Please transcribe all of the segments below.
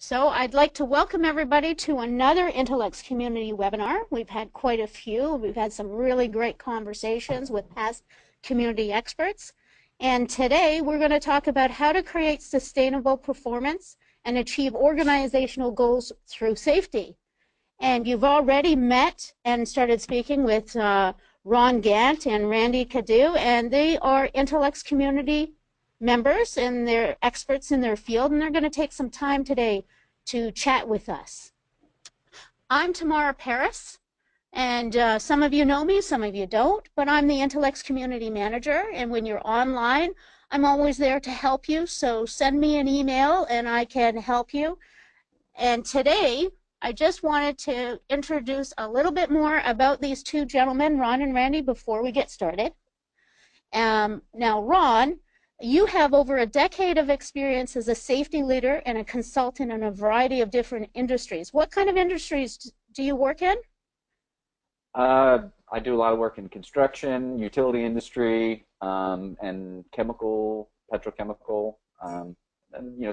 So I'd like to welcome everybody to another Intelex community webinar. We've had quite a few. We've had some really great conversations with past community experts. And today we're going to talk about how to create sustainable performance and achieve organizational goals through safety. And you've already met and started speaking with Ron Gantt and Randy Cadieux, and they are Intelex community members and they're experts in their field, and they're going to take some time today to chat with us. I'm Tamara Paris, and some of you know me, some of you don't, but I'm the Intelex Community Manager, and when you're online, I'm always there to help you, so send me an email and I can help you. And today, I just wanted to introduce a little bit more about these two gentlemen, Ron and Randy, before we get started. Now, Ron, you have over a decade of experience as a safety leader and a consultant in a variety of different industries. What kind of industries do you work in? I do a lot of work in construction, utility industry, and chemical, petrochemical, and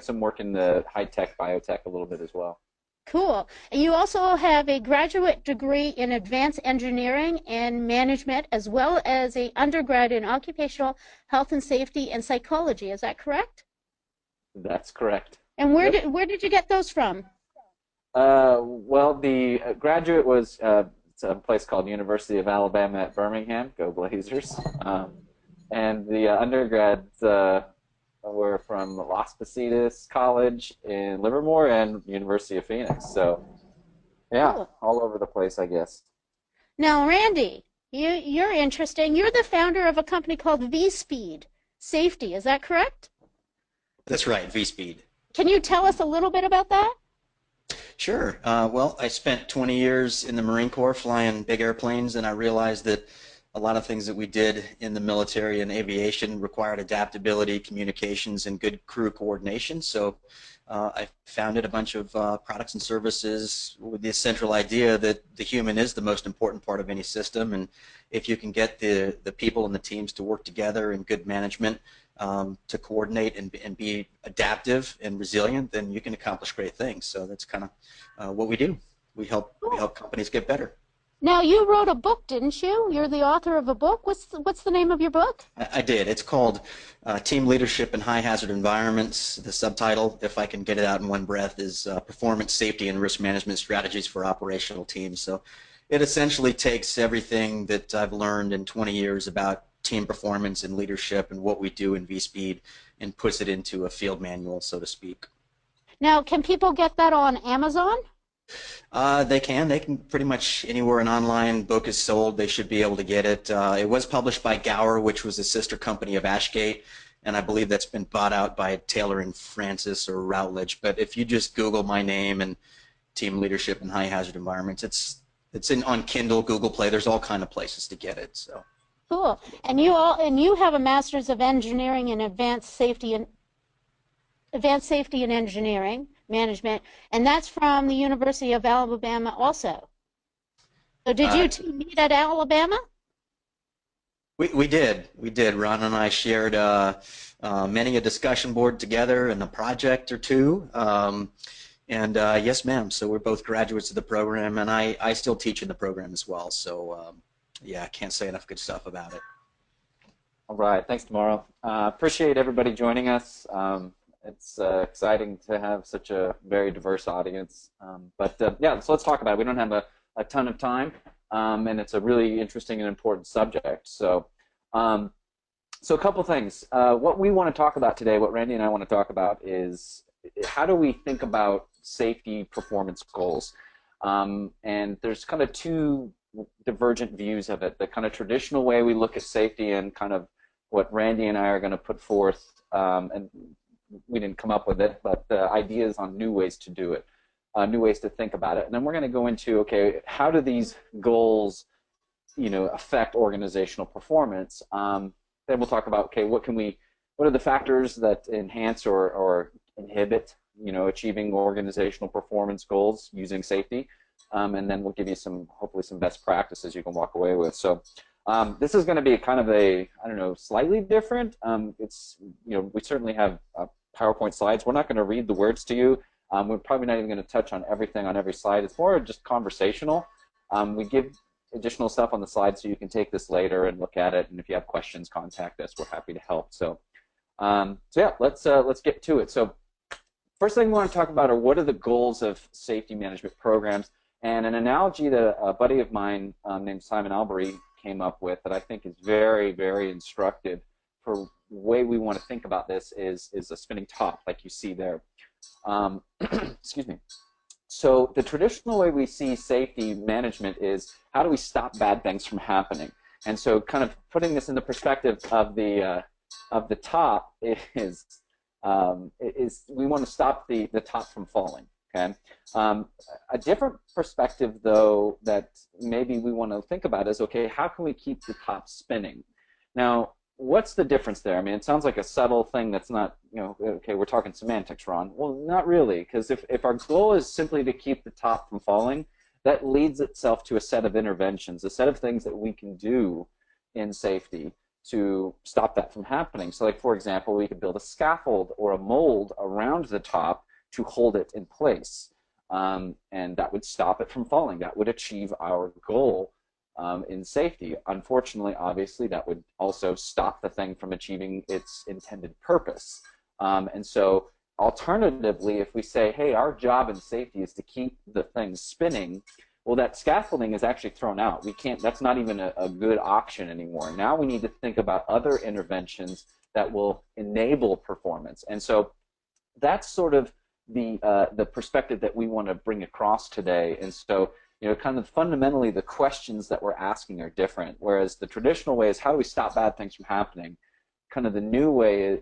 some work in the high-tech, biotech a little bit as well. Cool. You also have a graduate degree in advanced engineering and management, as well as an undergrad in occupational health and safety and psychology. Is that correct? That's correct. And where did you get those from? Well, the graduate was it's a place called University of Alabama at Birmingham. Go Blazers! And the undergrads were from Las Positas College in Livermore and University of Phoenix. So, yeah, cool. All over the place, I guess. Now, Randy, you're interesting. You're the founder of a company called V-Speed Safety. Is that correct? That's right, V-Speed. Can you tell us a little bit about that? Sure. Well, I spent 20 years in the Marine Corps flying big airplanes, and I realized that a lot of things that we did in the military and aviation required adaptability, communications, and good crew coordination. So I founded a bunch of products and services with the central idea that the human is the most important part of any system, and if you can get the people and the teams to work together in good management to coordinate and be adaptive and resilient, then you can accomplish great things. So that's kind of what we do. We help companies get better. Now, you wrote a book, didn't you? You're the author of a book. What's the name of your book? I did. It's called Team Leadership in High Hazard Environments. The subtitle, if I can get it out in one breath, is Performance, Safety, and Risk Management Strategies for Operational Teams. So it essentially takes everything that I've learned in 20 years about team performance and leadership and what we do in V-Speed and puts it into a field manual, so to speak. Now, can people get that on Amazon? They can pretty much anywhere an online book is sold, they should be able to get it. It was published by Gower, which was a sister company of Ashgate, and I believe that's been bought out by Taylor and Francis or Routledge. But if you just Google my name and Team Leadership in High Hazard Environments, it's on Kindle, Google Play. There's all kind of places to get it. So cool. And you have a Master's of Engineering in Advanced Safety and Engineering Management, and that's from the University of Alabama also. So did you two meet at Alabama? We did. Ron and I shared many a discussion board together and a project or two. And yes, ma'am. So we're both graduates of the program, and I still teach in the program as well. So yeah, I can't say enough good stuff about it. All right. Thanks, Tamara. Appreciate everybody joining us. It's exciting to have such a very diverse audience. Yeah, so let's talk about it. We don't have a ton of time, and it's a really interesting and important subject. So, so a couple things. What we want to talk about today, what Randy and I want to talk about, is how do we think about safety performance goals? And there's kind of two divergent views of it. The kind of traditional way we look at safety and kind of what Randy and I are going to put forth, and we didn't come up with it, but ideas on new ways to do it, new ways to think about it. And then we're going to go into, okay, how do these goals, affect organizational performance? Then we'll talk about, okay, what are the factors that enhance or inhibit, achieving organizational performance goals using safety? And then we'll give you hopefully some best practices you can walk away with. So this is going to be kind of I don't know, slightly different. We certainly have PowerPoint slides. We're not going to read the words to you. We're probably not even going to touch on everything on every slide. It's more just conversational. We give additional stuff on the slide so you can take this later and look at it, and if you have questions, contact us. We're happy to help. So yeah, let's get to it. So first thing we want to talk about are what are the goals of safety management programs, and an analogy that a buddy of mine named Simon Albury came up with that I think is very, very instructive for the way we want to think about this is a spinning top like you see there. Excuse me. So the traditional way we see safety management is how do we stop bad things from happening? And so kind of putting this in the perspective of the top is we want to stop the top from falling. Okay. A different perspective, though, that maybe we want to think about is, okay, how can we keep the top spinning? Now, what's the difference there? I mean, it sounds like a subtle thing that's not, you know, okay, we're talking semantics, Ron. Well, not really, because if our goal is simply to keep the top from falling, that leads itself to a set of interventions, a set of things that we can do in safety to stop that from happening. So, like, for example, we could build a scaffold or a mold around the top to hold it in place, and that would stop it from falling. That would achieve our goal in safety. Unfortunately, obviously, that would also stop the thing from achieving its intended purpose. And so, alternatively, if we say, hey, our job in safety is to keep the thing spinning, well, that scaffolding is actually thrown out. We can't, that's not even a good option anymore. Now we need to think about other interventions that will enable performance. And so that's sort of the perspective that we want to bring across today. And so, you know, kind of fundamentally the questions that we're asking are different. Whereas the traditional way is how do we stop bad things from happening? Kind of the new way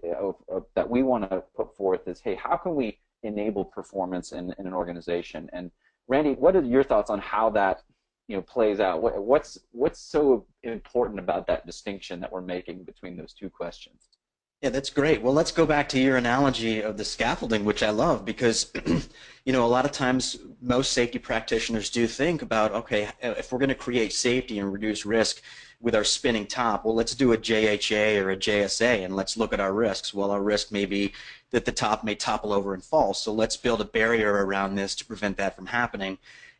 that we want to put forth is, hey, how can we enable performance in an organization? And Randy, what are your thoughts on how that, you know, plays out? What's so important about that distinction that we're making between those two questions? Yeah, that's great. Well, let's go back to your analogy of the scaffolding, which I love because, you know, a lot of times most safety practitioners do think about, okay, if we're going to create safety and reduce risk with our spinning top, well, let's do a JHA or a JSA and let's look at our risks. Well, our risk may be that the top may topple over and fall, so let's build a barrier around this to prevent that from happening.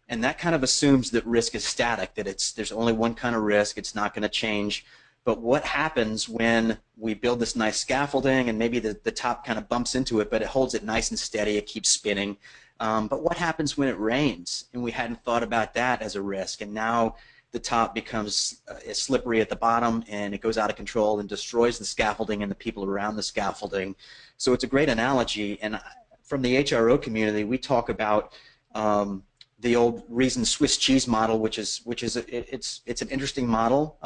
And that kind of assumes that risk is static, that there's only one kind of risk, it's not going to change. But what happens when we build this nice scaffolding and maybe the top kind of bumps into it, but it holds it nice and steady, it keeps spinning. But what happens when it rains? And we hadn't thought about that as a risk. And now the top becomes slippery at the bottom and it goes out of control and destroys the scaffolding and the people around the scaffolding. So it's a great analogy. And from the HRO community, we talk about the old reason Swiss cheese model, which is it's an interesting model.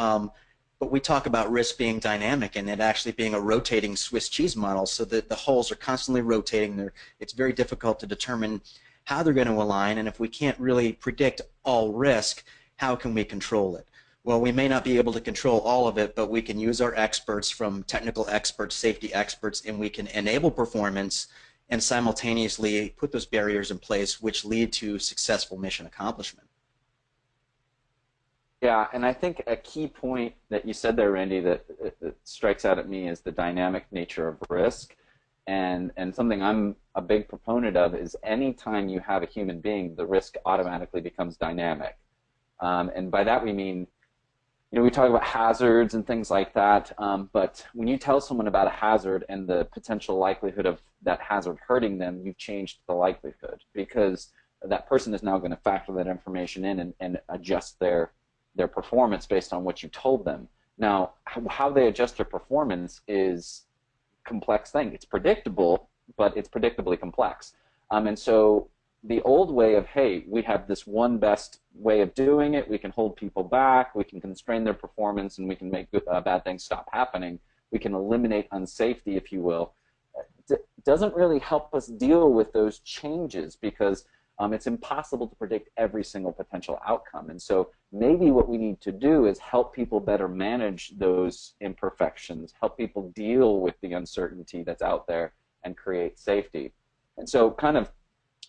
But we talk about risk being dynamic and it actually being a rotating Swiss cheese model so that the holes are constantly rotating. It's very difficult to determine how they're going to align, and if we can't really predict all risk, how can we control it? Well, we may not be able to control all of it, but we can use our experts, from technical experts, safety experts, and we can enable performance and simultaneously put those barriers in place which lead to successful mission accomplishment. Yeah, and I think a key point that you said there, Randy, that strikes out at me is the dynamic nature of risk. And something I'm a big proponent of is anytime you have a human being, the risk automatically becomes dynamic. And by that we mean, you know, we talk about hazards and things like that, but when you tell someone about a hazard and the potential likelihood of that hazard hurting them, you've changed the likelihood because that person is now going to factor that information in and adjust their performance based on what you told them. Now, how they adjust their performance is a complex thing. It's predictable, but it's predictably complex. And so the old way of, hey, we have this one best way of doing it, we can hold people back, we can constrain their performance, and we can make bad things stop happening, we can eliminate unsafety, if you will, doesn't really help us deal with those changes because it's impossible to predict every single potential outcome. And so maybe what we need to do is help people better manage those imperfections, help people deal with the uncertainty that's out there and create safety. And so kind of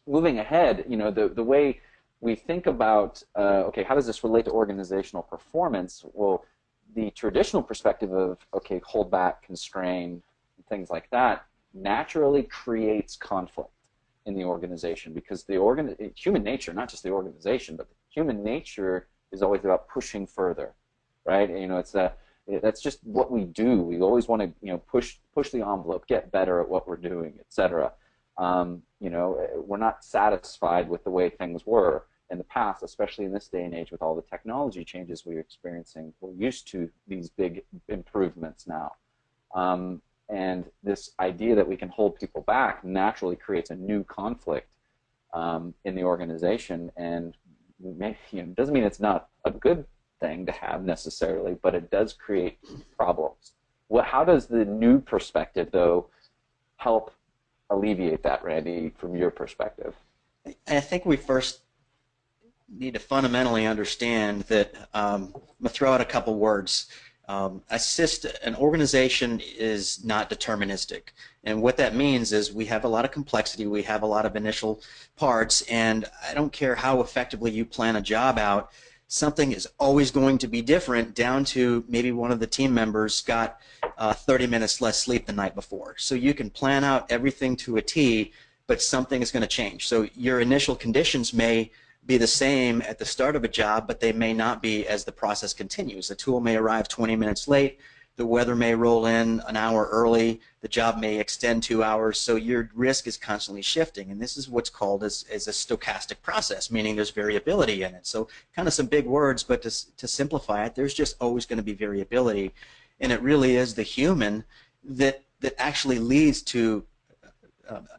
moving ahead, you know, the way we think about, okay, how does this relate to organizational performance? Well, the traditional perspective of, okay, hold back, constrain, things like that, naturally creates conflict. in the organization, because human nature, not just the organization, but human nature is always about pushing further, right? You know, that's just what we do. We always want to, you know, push the envelope, get better at what we're doing, etc. You know, we're not satisfied with the way things were in the past, especially in this day and age with all the technology changes we're experiencing. We're used to these big improvements now. And this idea that we can hold people back naturally creates a new conflict in the organization, and doesn't mean it's not a good thing to have necessarily, but it does create problems. How does the new perspective, though, help alleviate that, Randy, from your perspective? I think we first need to fundamentally understand that I'm going to throw out a couple words. An organization is not deterministic. And what that means is we have a lot of complexity, we have a lot of initial parts, and I don't care how effectively you plan a job out, something is always going to be different, down to maybe one of the team members got 30 minutes less sleep the night before. So you can plan out everything to a T, but something is going to change. So your initial conditions may be the same at the start of a job, but they may not be as the process continues. The tool may arrive 20 minutes late, the weather may roll in an hour early, the job may extend 2 hours, so your risk is constantly shifting. And this is what's called as a stochastic process, meaning there's variability in it. So kind of some big words, but to simplify it, there's just always going to be variability. And it really is the human that actually leads to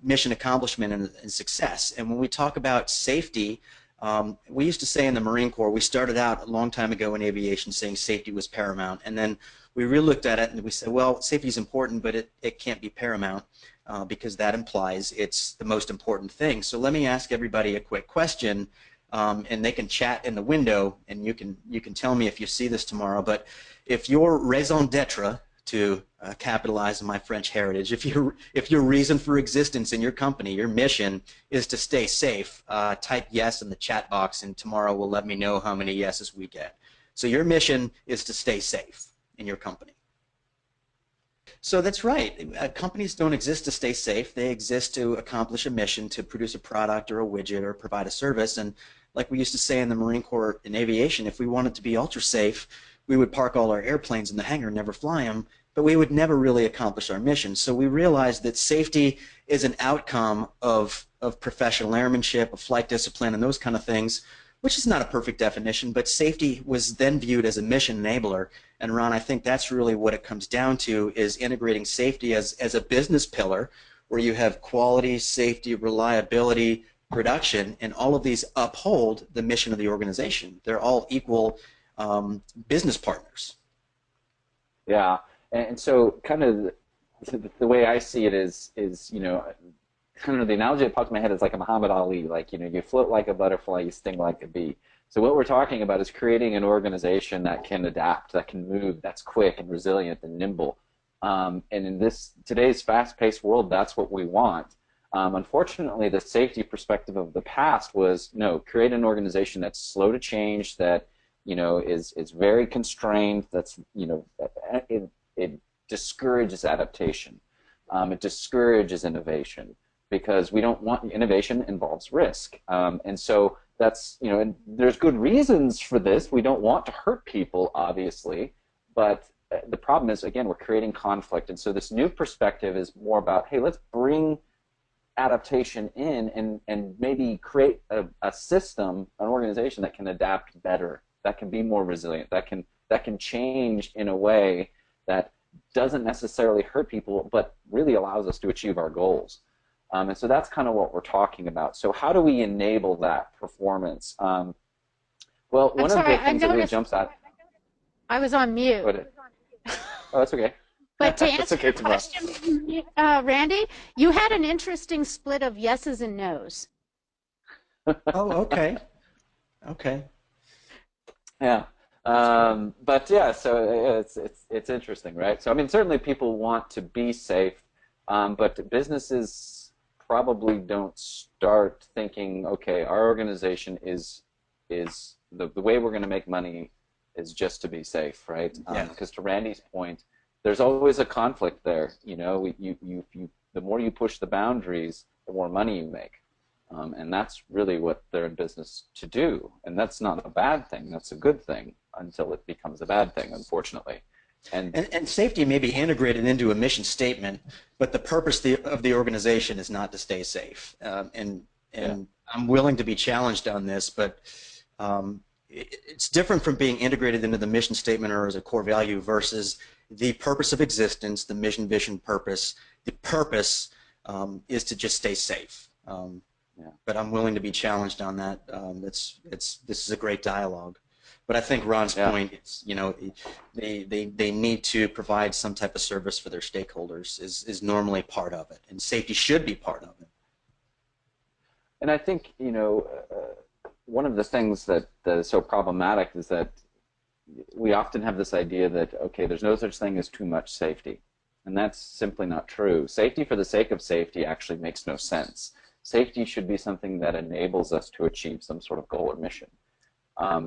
mission accomplishment and success. And when we talk about safety, we used to say in the Marine Corps, we started out a long time ago in aviation saying safety was paramount, and then we really looked at it and we said, well, safety is important, but it can't be paramount because that implies it's the most important thing. So let me ask everybody a quick question, and they can chat in the window, and you can tell me if you see this tomorrow. But if your raison d'etre, to capitalize on my French heritage, if your reason for existence in your company, your mission, is to stay safe, type yes in the chat box, and tomorrow will let me know how many yeses we get. So your mission is to stay safe in your company. So that's right. Companies don't exist to stay safe. They exist to accomplish a mission, to produce a product or a widget or provide a service. And like we used to say in the Marine Corps in aviation, if we wanted to be ultra safe, we would park all our airplanes in the hangar, never fly them, but we would never really accomplish our mission. So we realized that safety is an outcome of professional airmanship, of flight discipline, and those kind of things, which is not a perfect definition, but safety was then viewed as a mission enabler. And Ron, I think that's really what it comes down to, is integrating safety as a business pillar, where you have quality, safety, reliability, production, and all of these uphold the mission of the organization. They're all equal business partners. Yeah, and so kind of the way I see it is you know, kind of the analogy that pops in my head is like a Muhammad Ali, like, you know, you float like a butterfly, you sting like a bee. So what we're talking about is creating an organization that can adapt, that can move, that's quick and resilient and nimble. And in today's fast-paced world, that's what we want. Unfortunately, the safety perspective of the past was, no, create an organization that's slow to change, that, you know, is very constrained, that's, you know, it discourages adaptation. It discourages innovation, because we don't want, innovation involves risk. And so that's, you know, and there's good reasons for this. We don't want to hurt people, obviously, but the problem is, again, we're creating conflict. And so this new perspective is more about, hey, let's bring adaptation in and maybe create a system, an organization that can adapt better, that can be more resilient, that can change in a way that doesn't necessarily hurt people, but really allows us to achieve our goals. And so that's kind of what we're talking about. So how do we enable that performance? Well, one of the things that really jumps out. I was on mute. Oh, that's okay. But to answer your question, Randy, you had an interesting split of yeses and nos. Oh, okay. Okay. Yeah. But yeah, so it's interesting, right? So I mean, certainly people want to be safe, but businesses probably don't start thinking, okay, our organization is the way we're going to make money is just to be safe, right? Because to Randy's point, there's always a conflict there. You know, the more you push the boundaries, the more money you make. And that's really what they're in business to do. And that's not a bad thing. That's a good thing until it becomes a bad thing, unfortunately. And safety may be integrated into a mission statement, but the purpose of the organization is not to stay safe. And I'm willing to be challenged on this, but it's different from being integrated into the mission statement or as a core value versus the purpose of existence, the mission, vision, purpose. The purpose is to just stay safe. But I'm willing to be challenged on that. This is a great dialogue. But I think Ron's point is, they need to provide some type of service for their stakeholders is normally part of it, and safety should be part of it. And I think, one of the things that is so problematic is that we often have this idea that, okay, there's no such thing as too much safety. And that's simply not true. Safety for the sake of safety actually makes no sense. Safety should be something that enables us to achieve some sort of goal or mission.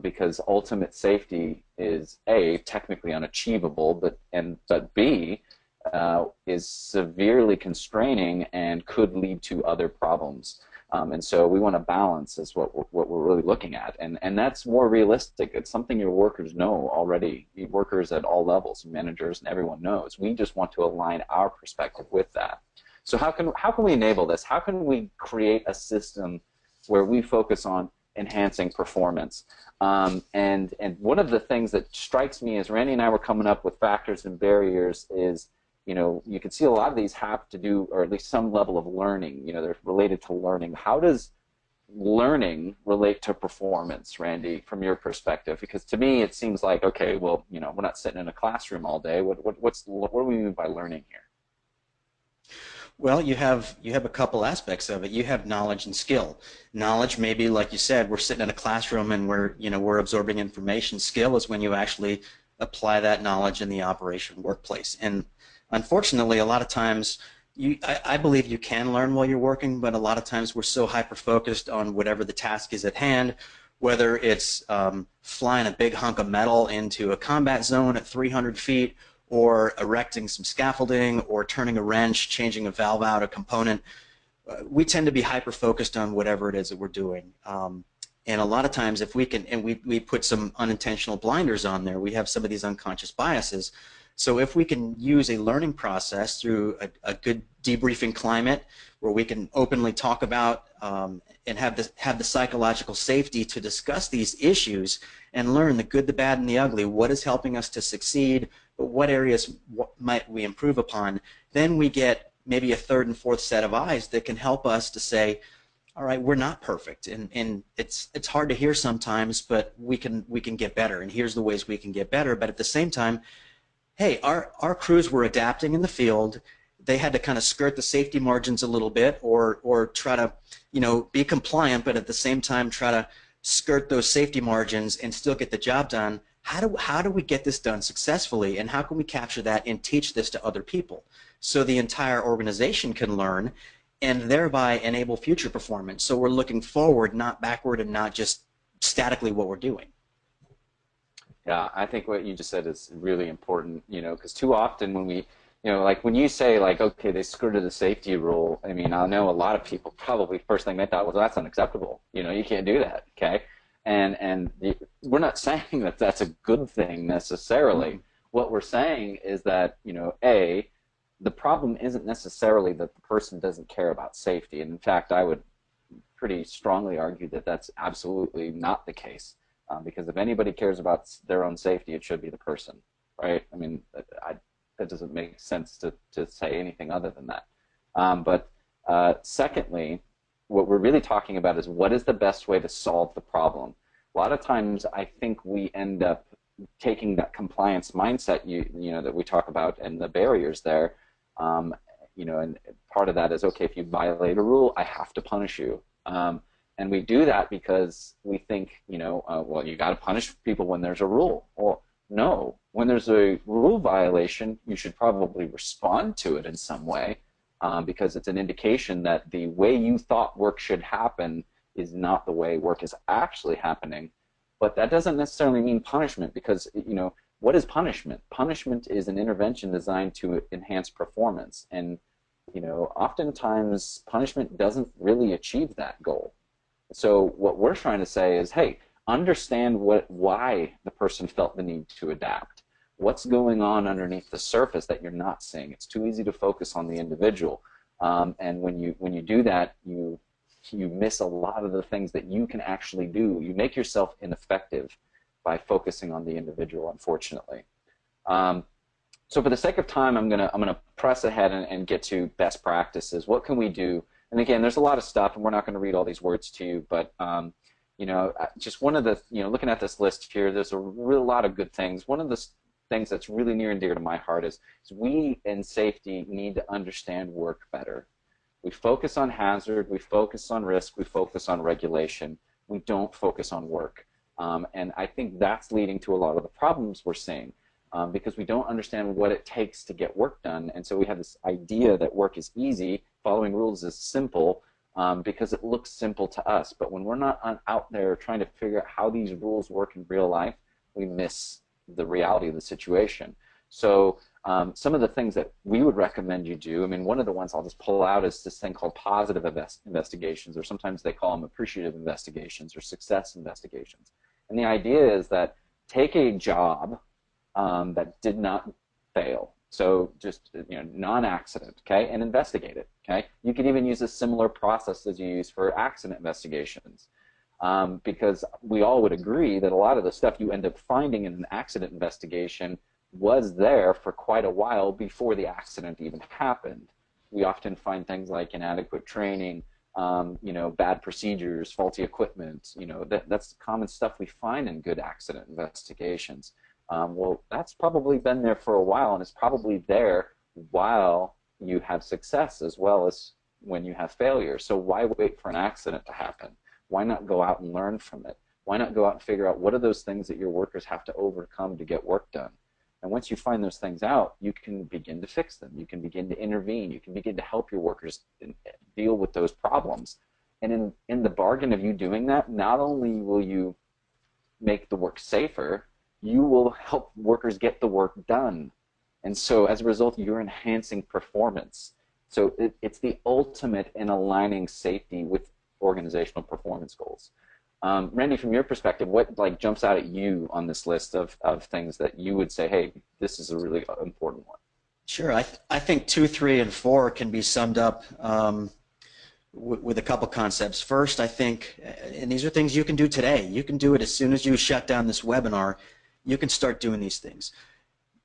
Because ultimate safety is A, technically unachievable, but B, is severely constraining and could lead to other problems. And so we want to balance is what we're really looking at. And that's more realistic. It's something your workers know already. Your workers at all levels, managers, and everyone knows. We just want to align our perspective with that. So how can we enable this? How can we create a system where we focus on enhancing performance? And one of the things that strikes me as Randy and I were coming up with factors and barriers is, you can see a lot of these have to do, or at least some level of learning, they're related to learning. How does learning relate to performance, Randy, from your perspective? Because to me it seems like, okay, well, we're not sitting in a classroom all day. What do we mean by learning here? Well, you have a couple aspects of it. You have knowledge and skill. Knowledge, maybe like you said, we're sitting in a classroom and we're absorbing information. Skill is when you actually apply that knowledge in the operation workplace. And unfortunately, a lot of times, I believe you can learn while you're working, but a lot of times we're so hyper-focused on whatever the task is at hand, whether it's flying a big hunk of metal into a combat zone at 300 feet, or erecting some scaffolding, or turning a wrench, changing a valve out, a component. We tend to be hyper-focused on whatever it is that we're doing. And a lot of times if we can, and we put some unintentional blinders on there, we have some of these unconscious biases. So if we can use a learning process through a good debriefing climate where we can openly talk about and have the psychological safety to discuss these issues and learn the good, the bad, and the ugly, what is helping us to succeed, but what areas might we improve upon, then we get maybe a third and fourth set of eyes that can help us to say, all right, we're not perfect, and it's hard to hear sometimes, but we can get better, and here's the ways we can get better. But at the same time, hey, our crews were adapting in the field. They had to kind of skirt the safety margins a little bit, or try to be compliant, but at the same time try to skirt those safety margins and still get the job done. How do we get this done successfully, and how can we capture that and teach this to other people so the entire organization can learn and thereby enable future performance? So we're looking forward, not backward, and not just statically what we're doing. Yeah, I think what you just said is really important, because too often when we, like when you say like, okay, they skirted the safety rule, I mean, I know a lot of people probably first thing they thought was, well, that's unacceptable. You can't do that, okay? And we're not saying that that's a good thing necessarily. Mm-hmm. What we're saying is that, A, the problem isn't necessarily that the person doesn't care about safety. And in fact, I would pretty strongly argue that that's absolutely not the case. Because if anybody cares about their own safety, it should be the person, right? I mean, that doesn't make sense to say anything other than that. But secondly, what we're really talking about is what is the best way to solve the problem. A lot of times I think we end up taking that compliance mindset that we talk about and the barriers there, and part of that is, okay, if you violate a rule, I have to punish you. And we do that because we think, well, you got to punish people when there's a rule. Well, no. When there's a rule violation, you should probably respond to it in some way, because it's an indication that the way you thought work should happen is not the way work is actually happening. But that doesn't necessarily mean punishment, because, what is punishment? Punishment is an intervention designed to enhance performance. And oftentimes punishment doesn't really achieve that goal. So what we're trying to say is, hey, understand why the person felt the need to adapt. What's going on underneath the surface that you're not seeing? It's too easy to focus on the individual, and when you do that, you miss a lot of the things that you can actually do. You make yourself ineffective by focusing on the individual, unfortunately. So for the sake of time, I'm gonna press ahead and get to best practices. What can we do? And again, there's a lot of stuff, and we're not going to read all these words to you, but just one of the, looking at this list here, there's a real lot of good things. One of the things that's really near and dear to my heart is we in safety need to understand work better. We focus on hazard, we focus on risk, we focus on regulation. We don't focus on work. And I think that's leading to a lot of the problems we're seeing, because we don't understand what it takes to get work done. And so we have this idea that work is easy, following rules is simple, because it looks simple to us. But when we're not out there trying to figure out how these rules work in real life, we miss the reality of the situation. So some of the things that we would recommend you do, I mean, one of the ones I'll just pull out is this thing called positive investigations, or sometimes they call them appreciative investigations or success investigations. And the idea is that take a job that did not fail, so just non-accident, okay, and investigate it, okay? You could even use a similar process as you use for accident investigations. Because we all would agree that a lot of the stuff you end up finding in an accident investigation was there for quite a while before the accident even happened. We often find things like inadequate training, bad procedures, faulty equipment. That's common stuff we find in good accident investigations. Well, that's probably been there for a while, and it's probably there while you have success as well as when you have failure. So why wait for an accident to happen? Why not go out and learn from it? Why not go out and figure out what are those things that your workers have to overcome to get work done? And once you find those things out, you can begin to fix them. You can begin to intervene. You can begin to help your workers deal with those problems. And in the bargain of you doing that, not only will you make the work safer, you will help workers get the work done. And so as a result, you're enhancing performance. So it's the ultimate in aligning safety with organizational performance goals. Randy, from your perspective, what jumps out at you on this list of things that you would say, hey, this is a really important one? Sure. I think 2, 3, and 4 can be summed up with a couple concepts. First, I think, and these are things you can do today. You can do it as soon as you shut down this webinar. You can start doing these things.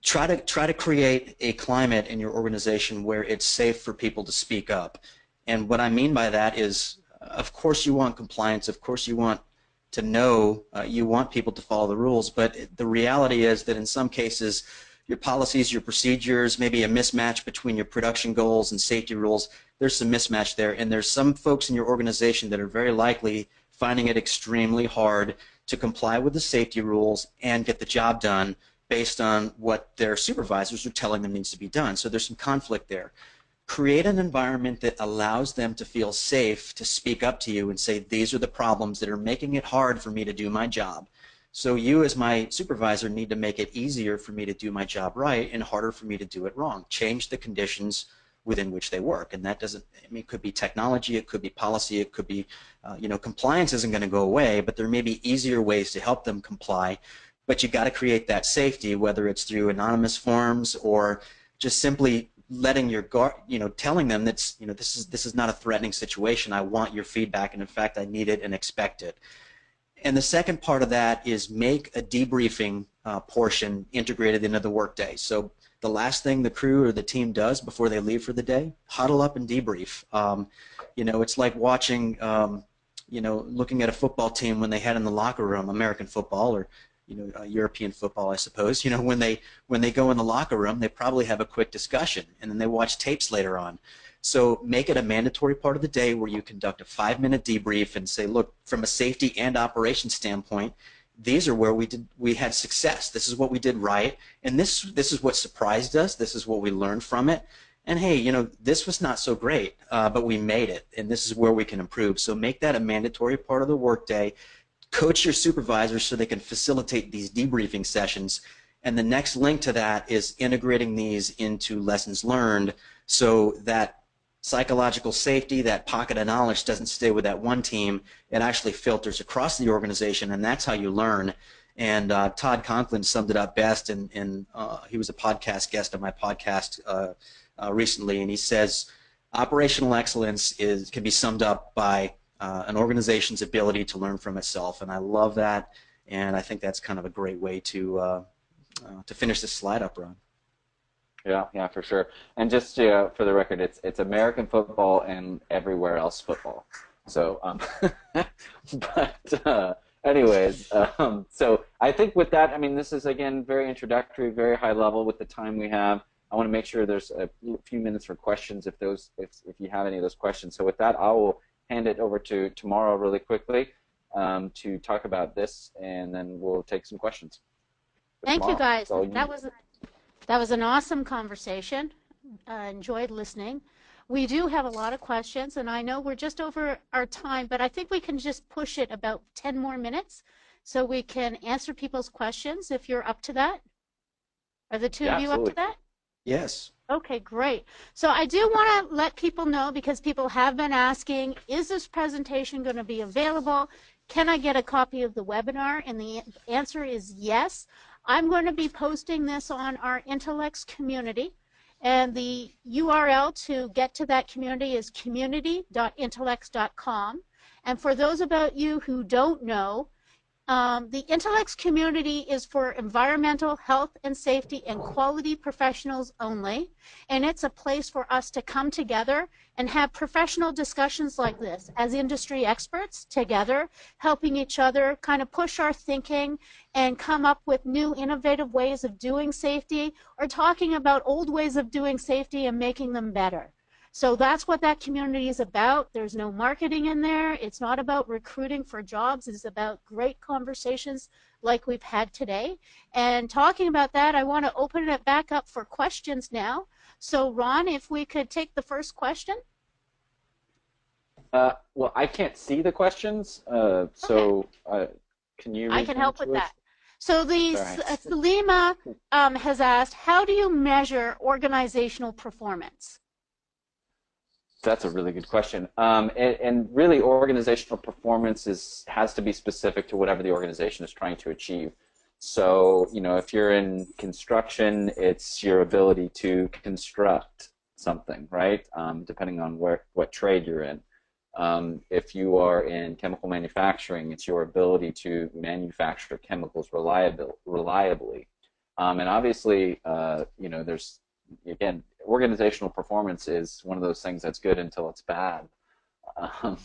Try to create a climate in your organization where it's safe for people to speak up. And what I mean by that is, of course you want compliance, of course you want to know, you want people to follow the rules, but the reality is that in some cases your policies, your procedures, maybe a mismatch between your production goals and safety rules, there's some mismatch there, and there's some folks in your organization that are very likely finding it extremely hard to comply with the safety rules and get the job done based on what their supervisors are telling them needs to be done. So there's some conflict there. Create an environment that allows them to feel safe to speak up to you and say, these are the problems that are making it hard for me to do my job. So you as my supervisor need to make it easier for me to do my job right and harder for me to do it wrong. Change the conditions within which they work. And that doesn't, I mean, it could be technology, it could be policy, it could be, compliance isn't going to go away, but there may be easier ways to help them comply. But you got to create that safety, whether it's through anonymous forms or just simply letting your guard, telling them that, this is not a threatening situation. I want your feedback, and in fact, I need it and expect it. And the second part of that is make a debriefing portion integrated into the workday. So the last thing the crew or the team does before they leave for the day, huddle up and debrief. It's like watching, looking at a football team when they head in the locker room, American football or European football, I suppose. When they go in the locker room, they probably have a quick discussion, and then they watch tapes later on. So make it a mandatory part of the day where you conduct a 5-minute debrief and say, look, from a safety and operations standpoint, these are where we had success. This is what we did right, and this is what surprised us. This is what we learned from it. And hey, this was not so great, but we made it, and this is where we can improve. So make that a mandatory part of the workday. Coach your supervisors so they can facilitate these debriefing sessions. And the next link to that is integrating these into lessons learned so that psychological safety, that pocket of knowledge doesn't stay with that one team. It actually filters across the organization, and that's how you learn. And Todd Conklin summed it up best, and he was a podcast guest on my podcast recently, and he says operational excellence can be summed up by an organization's ability to learn from itself, and I love that, and I think that's kind of a great way to finish this slide up, Ron. Yeah, for sure. And just for the record, it's American football and everywhere else football. So, but anyways, so I think with that, I mean, this is again very introductory, very high level with the time we have. I want to make sure there's a few minutes for questions if you have any of those questions. So with that, I will hand it over to Tomorrow really quickly to talk about this, and then we'll take some questions. Thank you, guys. That was an awesome conversation. Enjoyed listening. We do have a lot of questions, and I know we're just over our time, but I think we can just push it about 10 more minutes so we can answer people's questions if you're up to that. Are the two of you up to that? Yes. Okay, great. So I do want to let people know, because people have been asking, is this presentation going to be available? Can I get a copy of the webinar? And the answer is yes. I'm going to be posting this on our Intelex community, and the URL to get to that community is community.intelex.com. And for those about you who don't know, the Intelex community is for environmental, health and safety and quality professionals only, and it's a place for us to come together and have professional discussions like this as industry experts together, helping each other kind of push our thinking and come up with new innovative ways of doing safety, or talking about old ways of doing safety and making them better. So that's what that community is about. There's no marketing in there. It's not about recruiting for jobs. It's about great conversations like we've had today. And talking about that, I want to open it back up for questions now. So Ron, if we could take the first question. Well, I can't see the questions, so can you read I can help with us? that. So Salima has asked, how do you measure organizational performance? That's a really good question. And really, organizational performance has to be specific to whatever the organization is trying to achieve. So, you know, if you're in construction, it's your ability to construct something, right? Depending on what trade you're in. If you are in chemical manufacturing, it's your ability to manufacture chemicals reliably. And obviously, you know, there's, again, organizational performance is one of those things that's good until it's bad,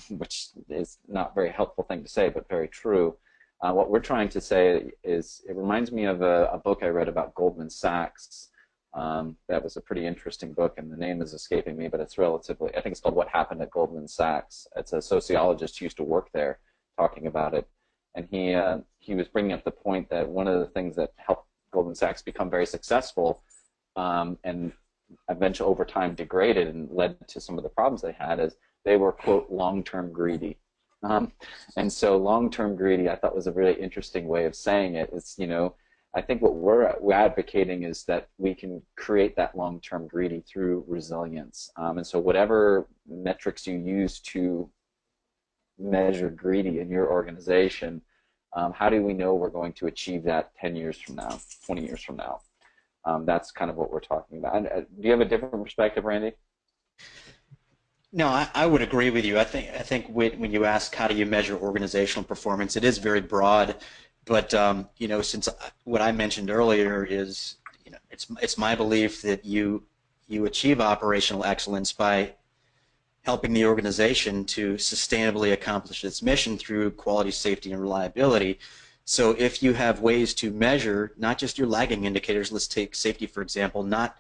which is not a very helpful thing to say, but very true. What we're trying to say is, it reminds me of a book I read about Goldman Sachs. That was a pretty interesting book, and the name is escaping me, but it's relatively, I think it's called What Happened at Goldman Sachs. It's a sociologist who used to work there talking about it, and he was bringing up the point that one of the things that helped Goldman Sachs become very successful and eventually over time degraded and led to some of the problems they had is they were, quote, long-term greedy. And so long-term greedy, I thought, was a really interesting way of saying it. It's, you know, I think what we're advocating is that we can create that long-term greedy through resilience. And so whatever metrics you use to measure greedy in your organization, how do we know we're going to achieve that 10 years from now, 20 years from now? That's kind of what we're talking about. And, do you have a different perspective, Randy? No, I would agree with you. I think when you ask how do you measure organizational performance, it is very broad. But you know, since what I mentioned earlier is, you know, it's my belief that you achieve operational excellence by helping the organization to sustainably accomplish its mission through quality, safety, and reliability. So if you have ways to measure not just your lagging indicators, let's take safety for example, not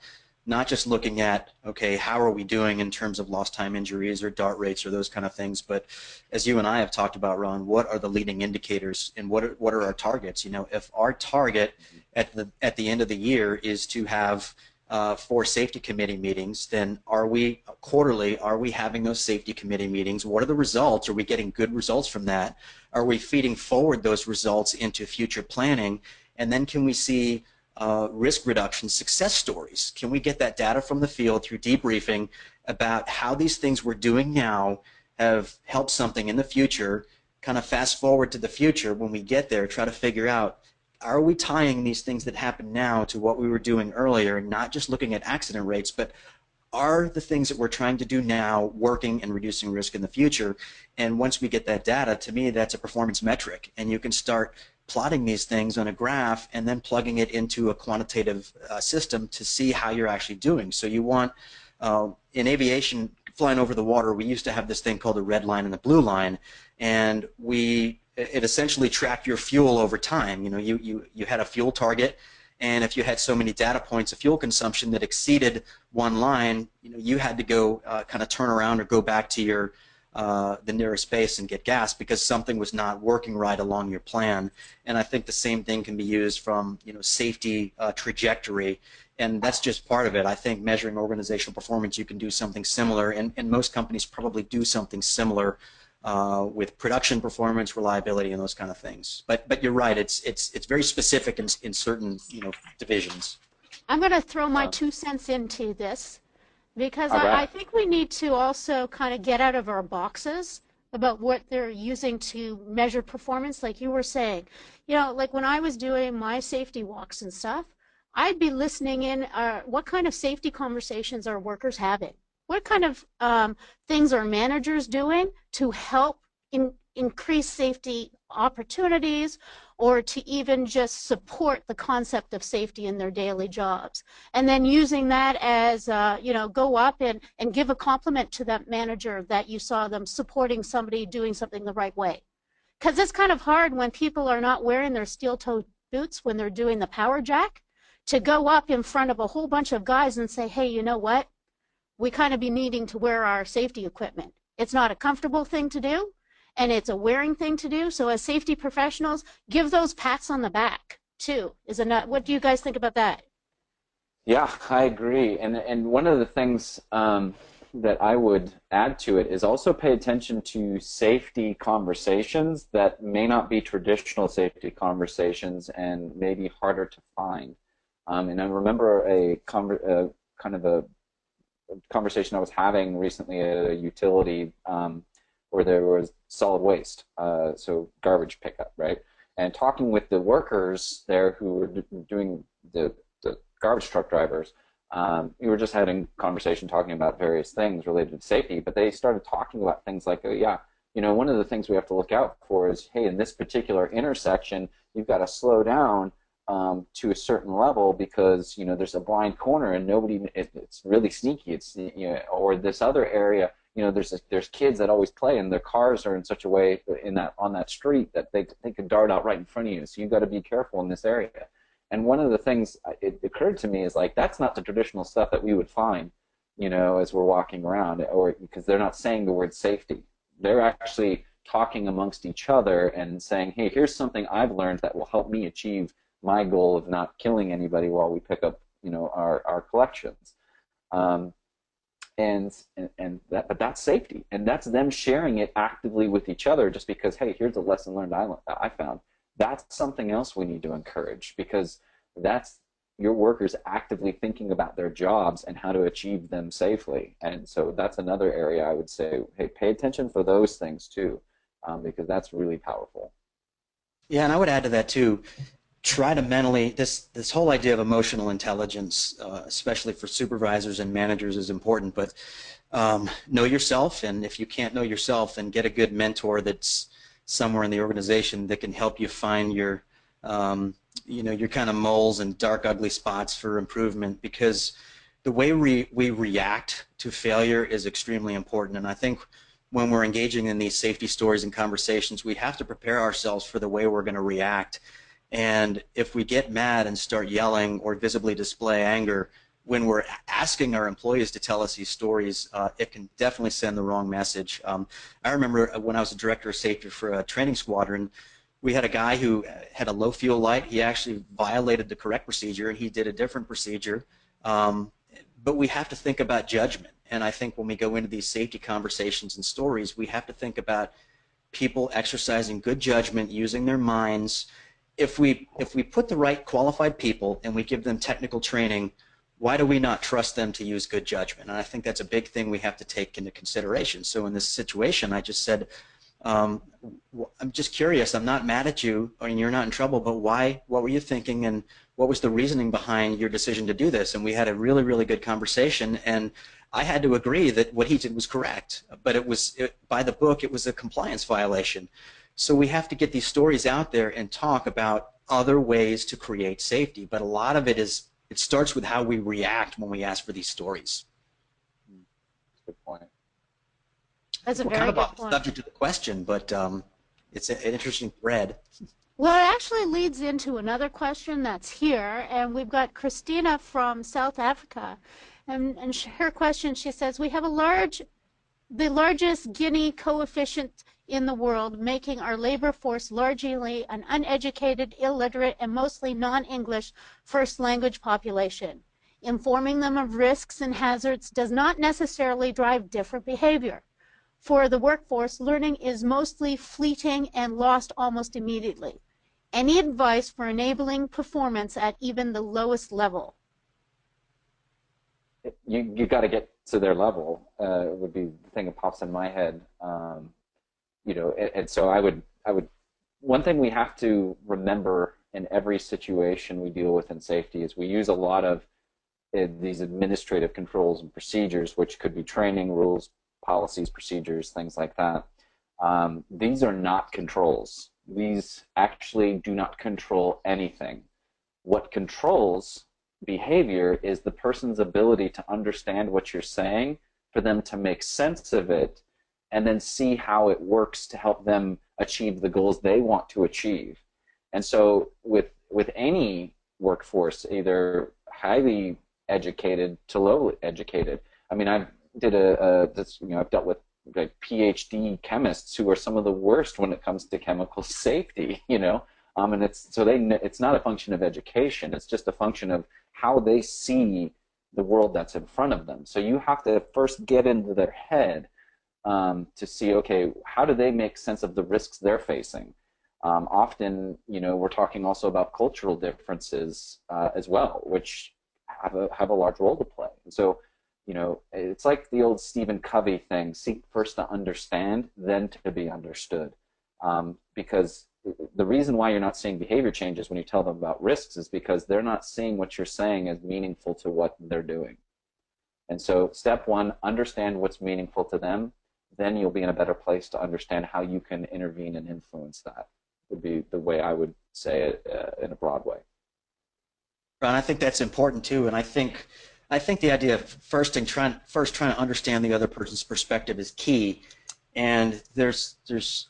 just looking at, okay, how are we doing in terms of lost time injuries or DART rates or those kind of things, but as you and I have talked about, Ron, what are the leading indicators and what are our targets? You know, if our target at the end of the year is to have 4 safety committee meetings, then are we having those safety committee meetings? What are the results? Are we getting good results from that? Are we feeding forward those results into future planning? And then can we see risk reduction success stories? Can we get that data from the field through debriefing about how these things we're doing now have helped something in the future, kind of fast forward to the future. When we get there, try to figure out, are we tying these things that happen now to what we were doing earlier, and not just looking at accident rates, but are the things that we're trying to do now working and reducing risk in the future? And once we get that data, to me, that's a performance metric. And you can start plotting these things on a graph and then plugging it into a quantitative system to see how you're actually doing. So you want, in aviation, flying over the water, we used to have this thing called the red line and the blue line, and it essentially tracked your fuel over time. You know, you had a fuel target, and if you had so many data points of fuel consumption that exceeded one line, you know, you had to go kind of turn around or go back to your the nearest base and get gas because something was not working right along your plan. And I think the same thing can be used from, you know, safety trajectory, and that's just part of it. I think measuring organizational performance, you can do something similar, and most companies probably do something similar with production performance, reliability, and those kind of things. But you're right, it's very specific in certain, you know, divisions. I'm going to throw my 2 cents into this because All right. I think we need to also kind of get out of our boxes about what they're using to measure performance. Like you were saying, you know, like when I was doing my safety walks and stuff, I'd be listening in, what kind of safety conversations are workers having? What kind of things are managers doing to help increase safety opportunities, or to even just support the concept of safety in their daily jobs? And then using that as, you know, go up and give a compliment to that manager that you saw them supporting somebody doing something the right way. Because it's kind of hard when people are not wearing their steel-toed boots when they're doing the power jack, to go up in front of a whole bunch of guys and say, hey, you know what? We kind of be needing to wear our safety equipment. It's not a comfortable thing to do, and it's a wearing thing to do. So as safety professionals, give those pats on the back too. What do you guys think about that? Yeah, I agree. And one of the things that I would add to it is also pay attention to safety conversations that may not be traditional safety conversations and may be harder to find. And I remember a kind of a conversation I was having recently at a utility where there was solid waste, so garbage pickup, right? And talking with the workers there who were doing the garbage truck drivers, we were just having a conversation talking about various things related to safety, but they started talking about things like, yeah, you know, one of the things we have to look out for is, hey, in this particular intersection, you've got to slow down to a certain level because, you know, there's a blind corner and it's really sneaky. It's, you know, or this other area, you know, there's kids that always play and their cars are in such a way on that street that they could dart out right in front of you. So you've got to be careful in this area. And one of the things it occurred to me is, like, that's not the traditional stuff that we would find, you know, as we're walking around, or because they're not saying the word safety. They're actually talking amongst each other and saying, hey, here's something I've learned that will help me achieve my goal of not killing anybody while we pick up, you know, our collections. But that's safety, and that's them sharing it actively with each other. Just because, hey, here's a lesson learned I found. That's something else we need to encourage, because that's your workers actively thinking about their jobs and how to achieve them safely. And so that's another area I would say, hey, pay attention for those things too, because that's really powerful. Yeah, and I would add to that too. Try to mentally, this whole idea of emotional intelligence, especially for supervisors and managers, is important, but know yourself, and if you can't know yourself, then get a good mentor that's somewhere in the organization that can help you find your you know, your kind of moles and dark ugly spots for improvement, because the way we react to failure is extremely important. And I think when we're engaging in these safety stories and conversations, we have to prepare ourselves for the way we're going to react. And if we get mad and start yelling or visibly display anger when we're asking our employees to tell us these stories, it can definitely send the wrong message. I remember when I was a director of safety for a training squadron, we had a guy who had a low fuel light. He actually violated the correct procedure, and he did a different procedure. But we have to think about judgment. And I think when we go into these safety conversations and stories, we have to think about people exercising good judgment, using their minds. If we put the right qualified people and we give them technical training, why do we not trust them to use good judgment? And I think that's a big thing we have to take into consideration. So in this situation, I just said, I'm just curious. I'm not mad at you, and you're not in trouble, but why? What were you thinking, and what was the reasoning behind your decision to do this? And we had a really, really good conversation, and I had to agree that what he did was correct, but by the book, it was a compliance violation. So we have to get these stories out there and talk about other ways to create safety, but a lot of it starts with how we react when we ask for these stories. Good point. That's a We're very kind of good off the point. subject of the question, but it's an interesting thread. Well, it actually leads into another question that's here, and we've got Christina from South Africa, and her question, she says, we have the largest Gini coefficient in the world, making our labor force largely an uneducated, illiterate, and mostly non-English first language population. Informing them of risks and hazards does not necessarily drive different behavior. For the workforce, learning is mostly fleeting and lost almost immediately. Any advice for enabling performance at even the lowest level? You got to get to their level. Would be the thing that pops in my head. And so I would. One thing we have to remember in every situation we deal with in safety is we use a lot of these administrative controls and procedures, which could be training, rules, policies, procedures, things like that. These are not controls. These actually do not control anything. What controls behavior is the person's ability to understand what you're saying, for them to make sense of it, and then see how it works to help them achieve the goals they want to achieve. And so with any workforce, either highly educated to low educated. I mean, I've dealt with like PhD chemists who are some of the worst when it comes to chemical safety, and it's not a function of education. It's just a function of how they see the world that's in front of them. So you have to first get into their head to see, okay, how do they make sense of the risks they're facing? Often, we're talking also about cultural differences as well, which have a large role to play. And so, it's like the old Stephen Covey thing: seek first to understand, then to be understood. Because the reason why you're not seeing behavior changes when you tell them about risks is because they're not seeing what you're saying as meaningful to what they're doing. And so step one, understand what's meaningful to them. Then you'll be in a better place to understand how you can intervene and influence that, would be the way I would say it in a broad way. Ron, I think that's important too, and I think the idea of first trying to understand the other person's perspective is key. And there's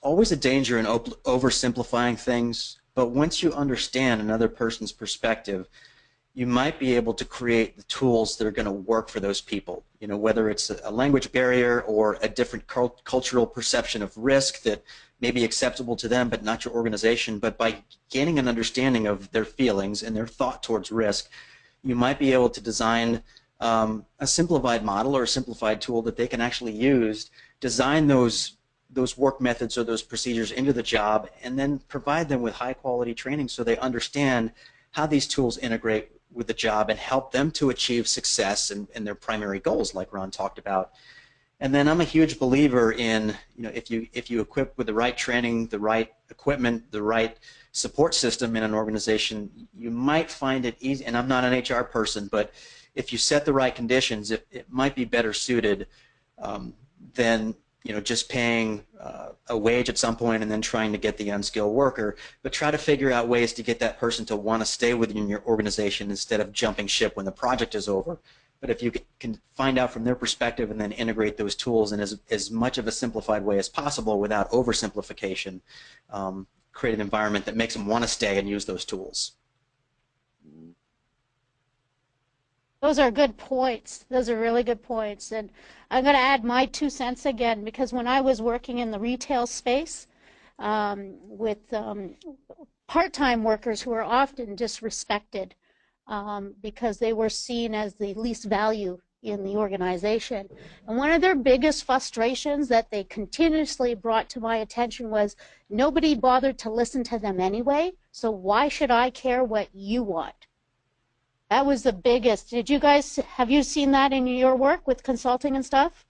always a danger in oversimplifying things, but once you understand another person's perspective, you might be able to create the tools that are going to work for those people. Whether it's a language barrier or a different cultural perception of risk that may be acceptable to them but not your organization. But by gaining an understanding of their feelings and their thought towards risk, you might be able to design a simplified model or a simplified tool that they can actually use, design those work methods or those procedures into the job, and then provide them with high quality training so they understand how these tools integrate with the job and help them to achieve success and their primary goals, like Ron talked about. And then I'm a huge believer in, if you equip with the right training, the right equipment, the right support system in an organization, you might find it easy. And I'm not an HR person, but if you set the right conditions, it might be better suited than just paying a wage at some point and then trying to get the unskilled worker. But try to figure out ways to get that person to want to stay within your organization instead of jumping ship when the project is over. But if you can find out from their perspective and then integrate those tools in as much of a simplified way as possible without oversimplification, create an environment that makes them want to stay and use those tools. Those are good points. Those are really good points. And I'm going to add my 2 cents again, because when I was working in the retail space with part-time workers who were often disrespected because they were seen as the least value in the organization. And one of their biggest frustrations that they continuously brought to my attention was nobody bothered to listen to them anyway, so why should I care what you want? That was the biggest. Have you seen that in your work with consulting and stuff?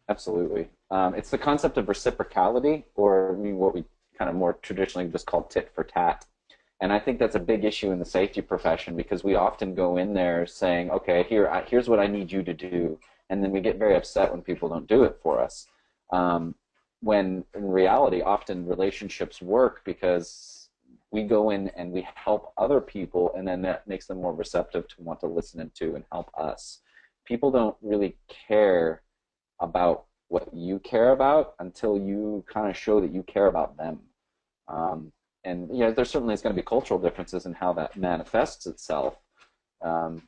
Absolutely. It's the concept of reciprocality, or I mean, what we kind of more traditionally just call tit for tat. And I think that's a big issue in the safety profession, because we often go in there saying, okay, here's what I need you to do. And then we get very upset when people don't do it for us. When in reality, often relationships work because we go in and we help other people, and then that makes them more receptive to want to listen to and help us. People don't really care about what you care about until you kind of show that you care about them. And you know, there certainly is going to be cultural differences in how that manifests itself. And,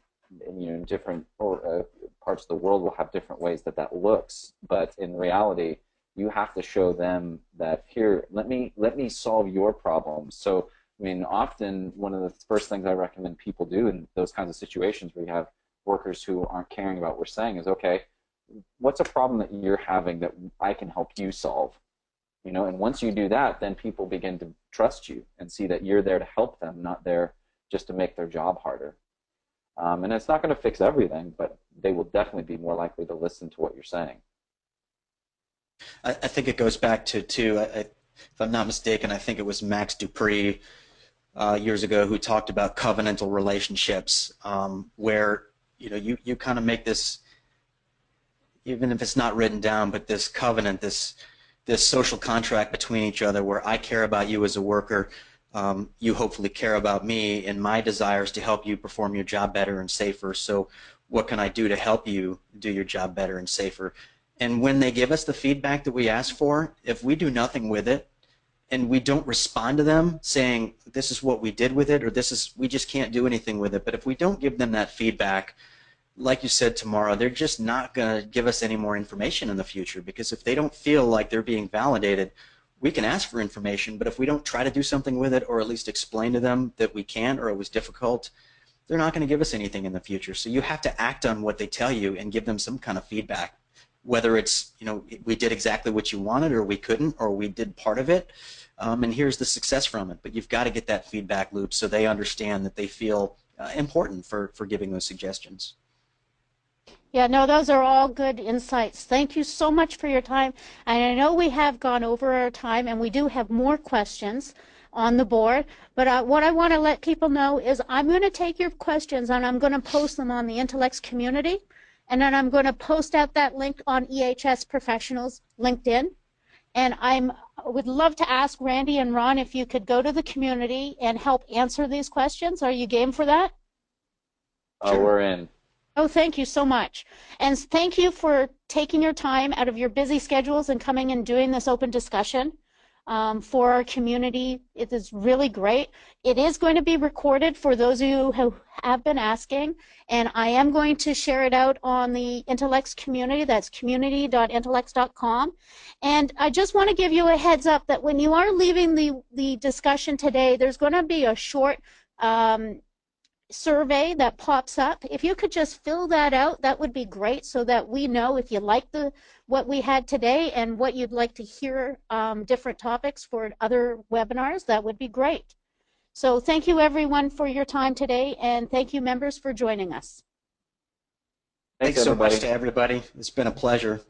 you know, different parts of the world will have different ways that that looks. But in reality, you have to show them that, here, let me solve your problems. So, I mean, often one of the first things I recommend people do in those kinds of situations where you have workers who aren't caring about what we're saying is, okay, what's a problem that you're having that I can help you solve? You know, and once you do that, then people begin to trust you and see that you're there to help them, not there just to make their job harder. And it's not going to fix everything, but they will definitely be more likely to listen to what you're saying. I think it goes back to, too, if I'm not mistaken, I think it was Max Dupree years ago who talked about covenantal relationships, where, you know, you kind of make this, even if it's not written down, but this covenant, this social contract between each other, where I care about you as a worker, you hopefully care about me and my desires to help you perform your job better and safer. So what can I do to help you do your job better and safer? And when they give us the feedback that we ask for, if we do nothing with it and we don't respond to them saying this is what we did with it, or we just can't do anything with it, but if we don't give them that feedback, like you said, tomorrow, they're just not going to give us any more information in the future, because if they don't feel like they're being validated, we can ask for information, but if we don't try to do something with it, or at least explain to them that we can't, or it was difficult, they're not going to give us anything in the future. So you have to act on what they tell you and give them some kind of feedback, whether it's, you know, we did exactly what you wanted, or we couldn't, or we did part of it, and here's the success from it. But you've got to get that feedback loop so they understand that they feel important for giving those suggestions. Yeah, no, those are all good insights. Thank you so much for your time. And I know we have gone over our time, and we do have more questions on the board. But what I want to let people know is I'm going to take your questions and I'm going to post them on the Intelex community. And then I'm going to post out that link on EHS Professionals LinkedIn. And I would love to ask Randy and Ron if you could go to the community and help answer these questions. Are you game for that? Oh, sure. We're in. Oh, thank you so much. And thank you for taking your time out of your busy schedules and coming and doing this open discussion for our community. It is really great. It is going to be recorded for those of you who have been asking, and I am going to share it out on the Intelex community. That's community.intelex.com. And I just want to give you a heads up that when you are leaving the discussion today, there's going to be a short survey that pops up. If you could just fill that out, that would be great, so that we know if you like what we had today and what you'd like to hear, different topics for other webinars. That would be great. So thank you everyone for your time today, and thank you members for joining us. Thanks so much to everybody. It's been a pleasure.